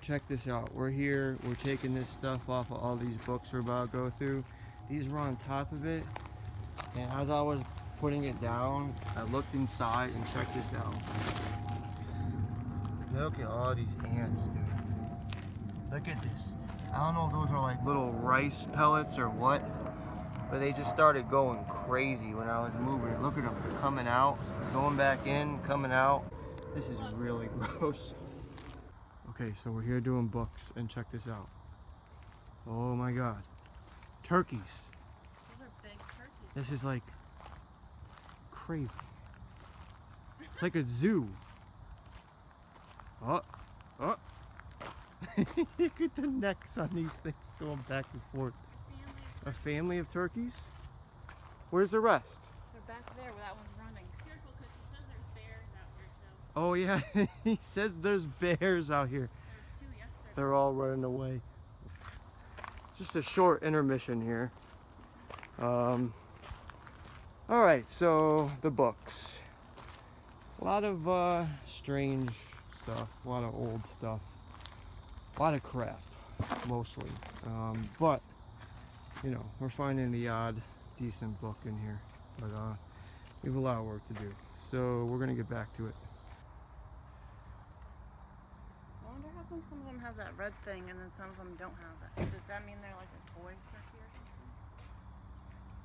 check this out. We're here, we're taking this stuff off of all these books we're about to go through. These were on top of it, and as I was putting it down, I looked inside and checked this out. Look at all these ants, dude. Look at this. I don't know if those are like little rice pellets or what, but they just started going crazy when I was moving. Look at them coming out, going back in, coming out. This is really gross. Okay, so we're here doing books, and check this out. Oh my God. Turkeys. Those are big turkeys. This is like crazy. It's like a zoo. Oh, oh. Look at the necks on these things going back and forth. A family of turkeys? Where's the rest? They're back there where that one's running. Careful, because he says there's bears out here too. Oh yeah, he says there's bears out here. There's two yesterday. They're all running away. Just a short intermission here. Alright, so the books. A lot of strange stuff, a lot of old stuff, a lot of crap, mostly. But, you know, we're finding the odd decent book in here. But we have a lot of work to do. So we're going to get back to it. I wonder how come some of them have that red thing and then some of them don't have that. Does that mean they're like a toy turkey or something?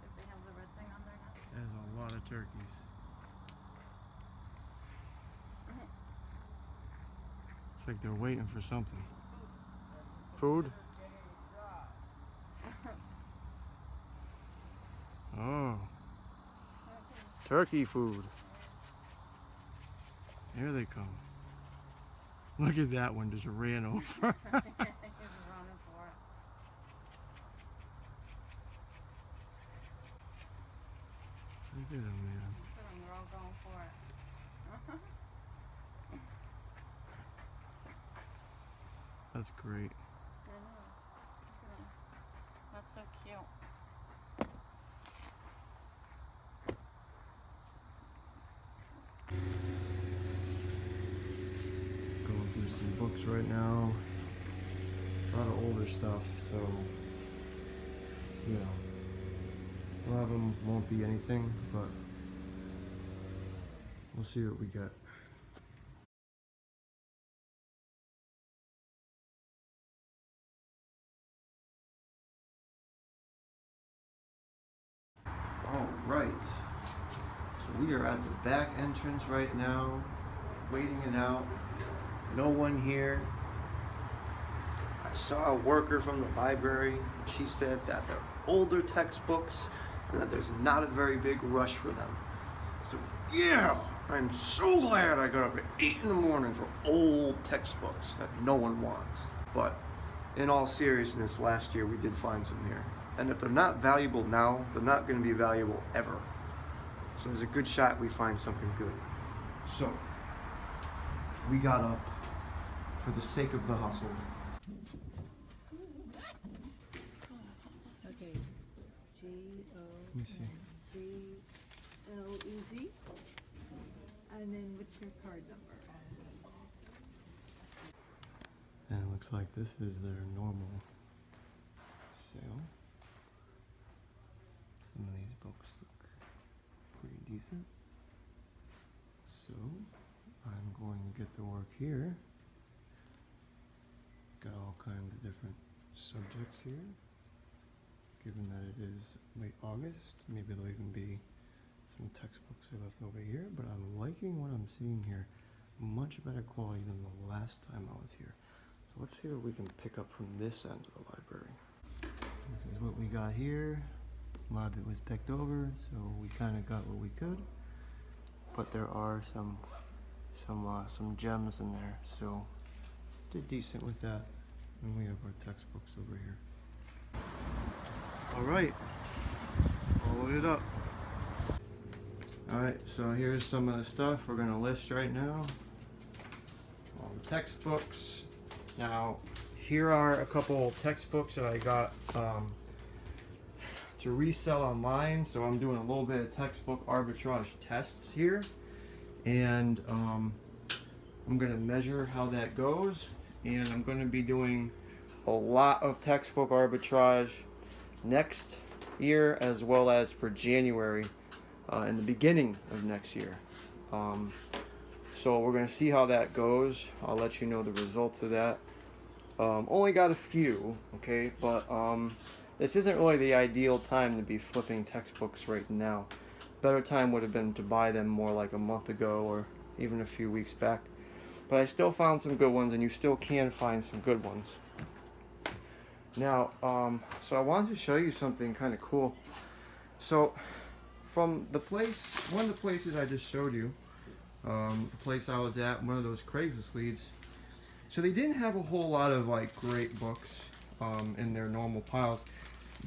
If they have the red thing on there now? There's a lot of turkeys. It's like they're waiting for something. Food? Oh. Turkey food. Here they come. Look at that one just ran over. He's running for it. Look at them, man. Look at them, they're all going for it. That's great. I know. Look at them. That's so cute. Going through some books right now. A lot of older stuff, so, you know, a lot of them won't be anything, but we'll see what we get. All right, so we are at the back entrance right now, waiting it out. No one here. I saw a worker from the library. She said that they're older textbooks and that there's not a very big rush for them. So yeah, I'm so glad I got up at 8 in the morning for old textbooks that no one wants. But in all seriousness, last year we did find some here. And if they're not valuable now, they're not going to be valuable ever. So there's a good shot we find something good. So we got up for the sake of the hustle. Okay. Let me see. G-O-C-L-E-Z. And then what's your card number? And it looks like this is their normal sale. Some of these books look pretty decent. So I'm going to get to work here. Got all kinds of different subjects here. Given that it is late August, maybe there'll even be some textbooks I left over here, but I'm liking what I'm seeing here. Much better quality than the last time I was here. So let's see what we can pick up from this end of the library. This is what we got here. A lot of it was picked over, so we kind of got what we could. But there are some gems in there, so did decent with that. And we have our textbooks over here. All right, load it up. All right, so here's some of the stuff we're gonna list right now. All the textbooks. Now, here are a couple textbooks that I got to resell online. So I'm doing a little bit of textbook arbitrage tests here. And I'm gonna measure how that goes. and I'm going to be doing a lot of textbook arbitrage next year as well as for January in the beginning of next year. So we're going to see how that goes. I'll let you know the results of that. Only got a few, okay, but this isn't really the ideal time to be flipping textbooks right now. Better time would have been to buy them more like a month ago or even a few weeks back. But I still found some good ones, and you still can find some good ones. Now, so I wanted to show you something kind of cool. So, from the place, one of the places I just showed you, the place I was at, one of those Craigslist leads. So they didn't have a whole lot of like great books in their normal piles,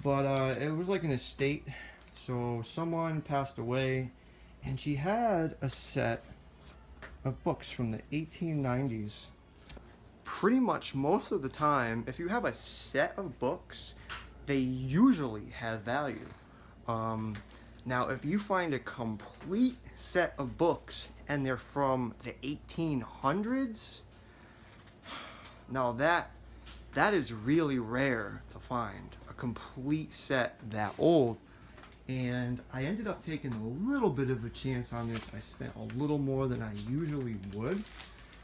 but it was like an estate. So someone passed away, and she had a set of books from the 1890s. Pretty much most of the time, if you have a set of books, they usually have value. Now, if you find a complete set of books and they're from the 1800s, now that is really rare to find, a complete set that old. And I ended up taking a little bit of a chance on this. I spent a little more than I usually would,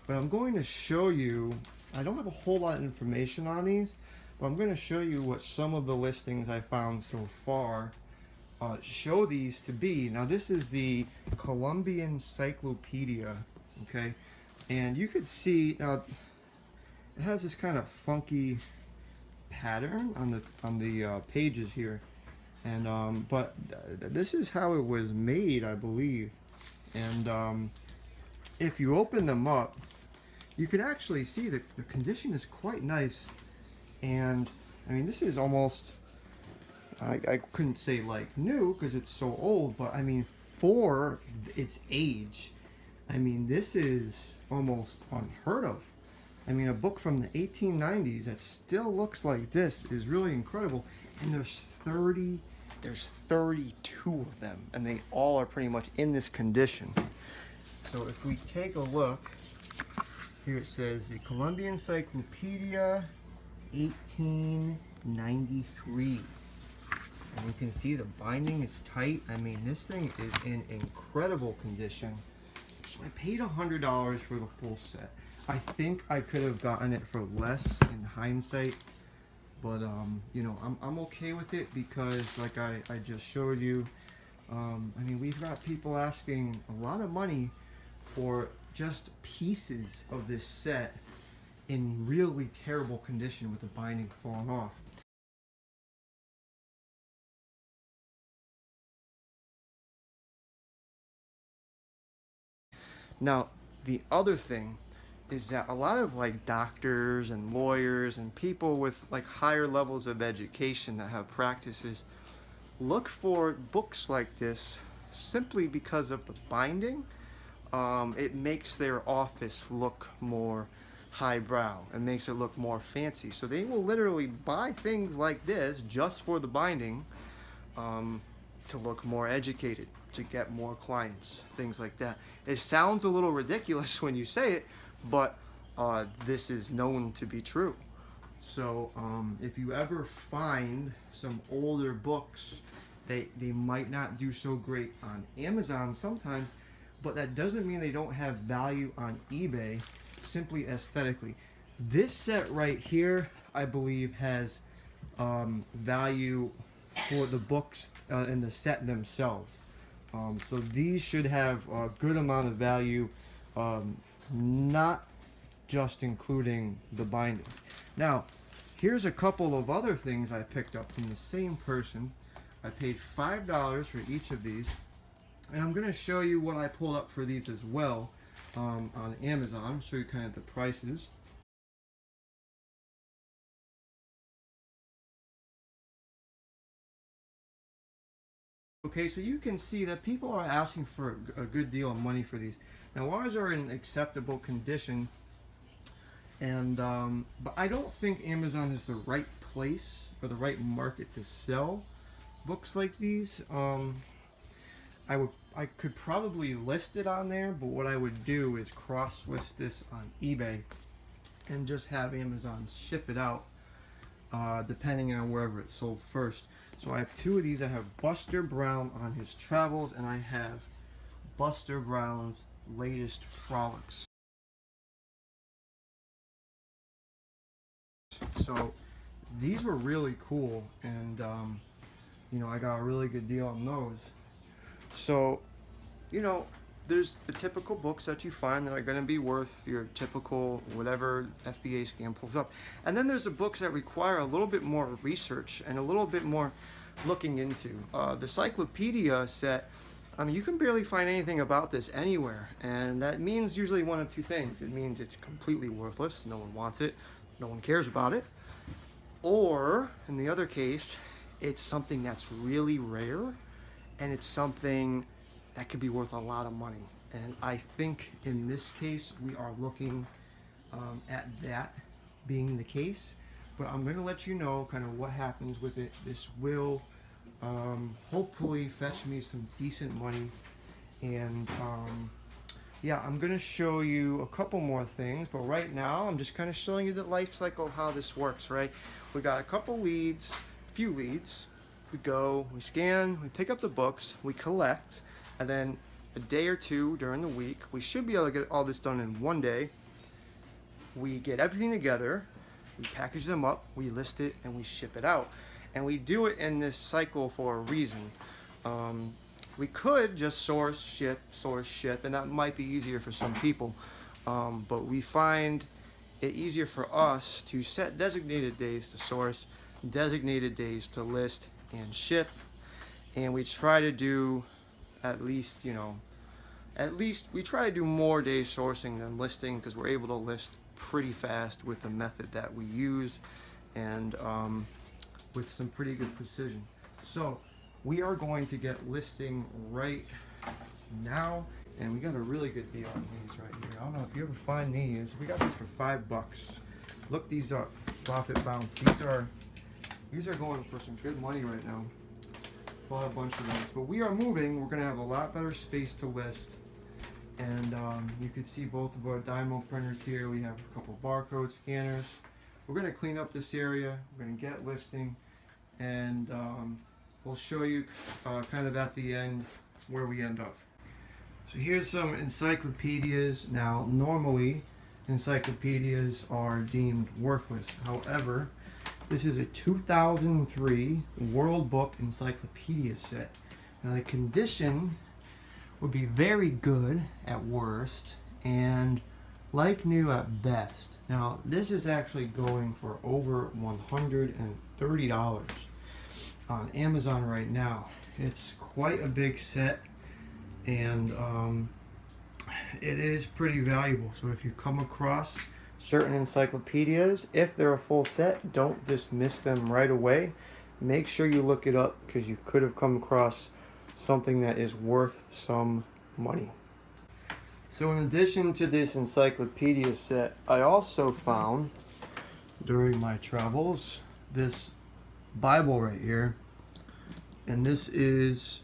but I'm going to show you, I don't have a whole lot of information on these, but I'm going to show you what some of the listings I found so far show these to be. Now this is the Columbian Encyclopedia, okay, and you could see now it has this kind of funky pattern on the pages here, and but this is how it was made, I believe. And if you open them up, you can actually see that the condition is quite nice. And I mean, this is almost, I couldn't say like new because it's so old, but I mean for its age, I mean this is almost unheard of. I mean, a book from the 1890s that still looks like this is really incredible. And there's 32 of them, and they all are pretty much in this condition. So if we take a look, here it says the Columbian Encyclopedia 1893. And you can see the binding is tight. I mean, this thing is in incredible condition. So I paid $100 for the full set. I think I could have gotten it for less in hindsight, but you know, I'm okay with it because, like I just showed you, I mean, we've got people asking a lot of money for just pieces of this set in really terrible condition with the binding falling off. Now, the other thing is that a lot of like doctors and lawyers and people with like higher levels of education that have practices look for books like this simply because of the binding. It makes their office look more highbrow. It makes it look more fancy. So they will literally buy things like this just for the binding, to look more educated, to get more clients, things like that. It sounds a little ridiculous when you say it, but this is known to be true. So if you ever find some older books, they might not do so great on Amazon sometimes, but that doesn't mean they don't have value on eBay, simply aesthetically. This set right here, I believe, has value for the books in the set themselves. So these should have a good amount of value, not just including the bindings. Now, here's a couple of other things I picked up from the same person. I paid $5 for each of these, and I'm going to show you what I pulled up for these as well on Amazon. I'll show you kind of the prices. Okay, so you can see that people are asking for a good deal of money for these. Now, ours are in acceptable condition, and but I don't think Amazon is the right place or the right market to sell books like these. I could probably list it on there, but what I would do is cross-list this on eBay and just have Amazon ship it out, depending on wherever it's sold first. So I have two of these. I have Buster Brown on his travels, and I have Buster Brown's latest frolics. So these were really cool, and you know, I got a really good deal on those. So, you know, there's the typical books that you find that are going to be worth your typical whatever FBA scam pulls up. And then there's the books that require a little bit more research and a little bit more looking into. The encyclopedia set, I mean, you can barely find anything about this anywhere. And that means usually one of two things. It means it's completely worthless. No one wants it. No one cares about it. Or, in the other case, it's something that's really rare, and it's something that could be worth a lot of money. And I think in this case we are looking at that being the case. But I'm going to let you know kind of what happens with it. This will hopefully fetch me some decent money. And yeah, I'm going to show you a couple more things. But right now I'm just kind of showing you the life cycle of how this works, right? We got a couple leads, a few leads. We go, we scan, we pick up the books, we collect, and then a day or two during the week, we should be able to get all this done in one day. We get everything together, we package them up, we list it, and we ship it out. And we do it in this cycle for a reason. We could just source, ship, and that might be easier for some people. But we find it easier for us to set designated days to source, designated days to list and ship, and we try to do at least we try to do more days sourcing than listing, because we're able to list pretty fast with the method that we use, and with some pretty good precision. So we are going to get listing right now, and we got a really good deal on these right here. I don't know if you ever find these. We got these for $5. Look these up. Profit Bounce. These are going for some good money right now. Bought a bunch of these. But we are moving. We're going to have a lot better space to list. And you can see both of our Dymo printers here. We have a couple barcode scanners. We're going to clean up this area. We're going to get listing. And we'll show you kind of at the end where we end up. So here's some encyclopedias. Now, normally encyclopedias are deemed worthless. However, this is a 2003 World Book Encyclopedia set. Now the condition would be very good at worst and like new at best. Now this is actually going for over $130 on Amazon right now. It's quite a big set, and it is pretty valuable. So if you come across certain encyclopedias, if they're a full set, don't dismiss them right away. Make sure you look it up, because you could have come across something that is worth some money. So in addition to this encyclopedia set, I also found during my travels this Bible right here, and this is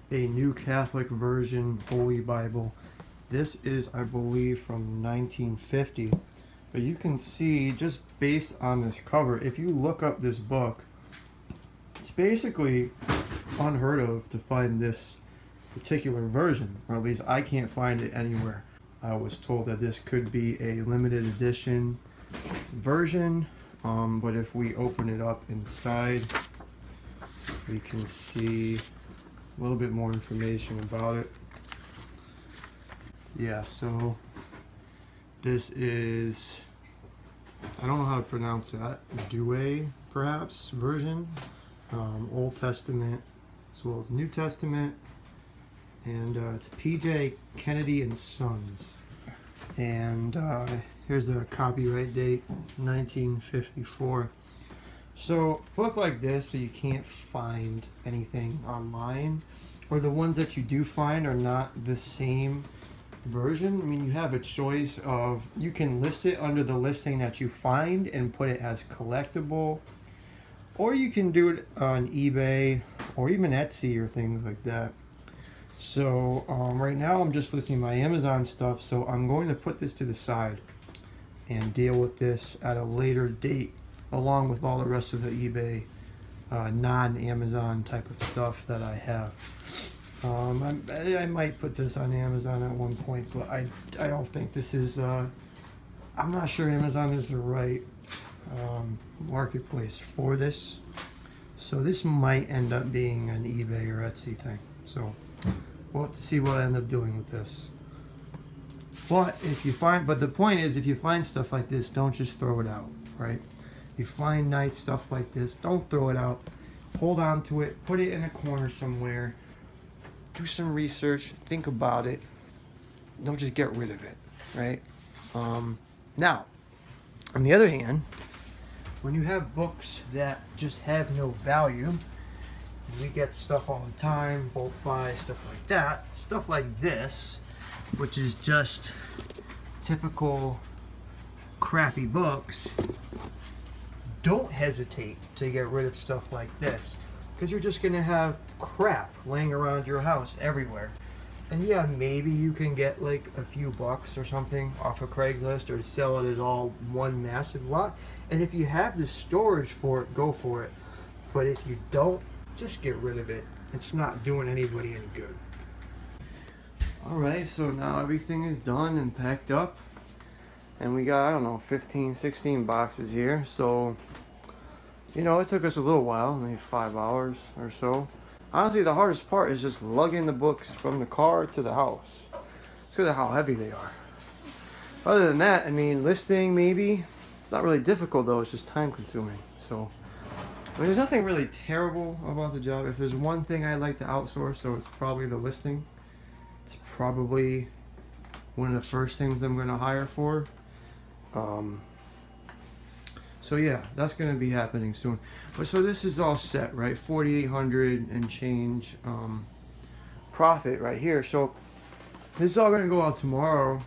a New Catholic Version Holy Bible. This is, I believe, from 1950. But you can see, just based on this cover, if you look up this book, it's basically unheard of to find this particular version, or at least I can't find it anywhere. I was told that this could be a limited edition version, but if we open it up inside, we can see a little bit more information about it. Yeah, so this is, I don't know how to pronounce that, Douay perhaps version, Old Testament as well as New Testament, and it's P.J. Kennedy and Sons, and here's the copyright date, 1954. So a book like this, so you can't find anything online, or the ones that you do find are not the same version. I mean, you have a choice of, you can list it under the listing that you find and put it as collectible, or you can do it on eBay or even Etsy or things like that. So right now I'm just listing my Amazon stuff, so I'm going to put this to the side and deal with this at a later date, along with all the rest of the eBay non-Amazon type of stuff that I have. I might put this on Amazon at one point, but I don't think this is, I'm not sure Amazon is the right marketplace for this. So this might end up being an eBay or Etsy thing. So we'll have to see what I end up doing with this. But the point is, if you find stuff like this, don't just throw it out, right? You find nice stuff like this, don't throw it out. Hold on to it, put it in a corner somewhere. Do some research, think about it. Don't just get rid of it, right? Now, on the other hand, when you have books that just have no value, we get stuff all the time, bulk buy, stuff like that. Stuff like this, which is just typical crappy books. Don't hesitate to get rid of stuff like this, because you're just gonna have crap laying around your house everywhere. And yeah, maybe you can get like a few bucks or something off of Craigslist or sell it as all one massive lot. And if you have the storage for it, go for it. But if you don't, just get rid of it. It's not doing anybody any good. Alright, so now everything is done and packed up. And we got, I don't know, 15, 16 boxes here. So, you know, it took us a little while, maybe 5 hours or so. Honestly, the hardest part is just lugging the books from the car to the house. It's because of how heavy they are. Other than that, I mean, listing maybe. It's not really difficult though, it's just time consuming. So, I mean, there's nothing really terrible about the job. If there's one thing I'd like to outsource, so it's probably the listing. It's probably one of the first things I'm going to hire for. So yeah, that's going to be happening soon. But so this is all set, right? 4,800 and change profit right here. So this is all going to go out tomorrow.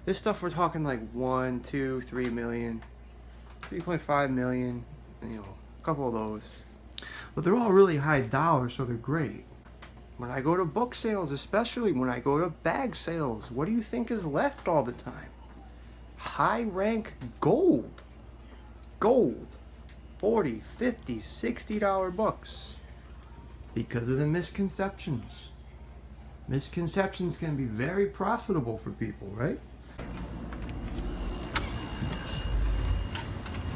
This stuff we're talking like 1, 2, 3 million, 3.5 million, you know, a couple of those. But they're all really high dollar, so they're great. When I go to book sales, especially when I go to bag sales, what do you think is left all the time? High rank gold. Gold. $40, $50, $60 books. Because of the misconceptions. Misconceptions can be very profitable for people, right?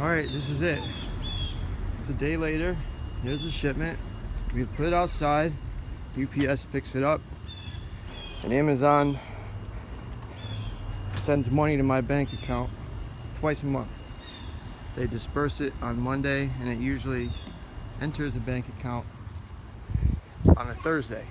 Alright, this is it. It's a day later. Here's the shipment. We put it outside. UPS picks it up. And Amazon sends money to my bank account twice a month. They disperse it on Monday, and it usually enters the bank account on a Thursday.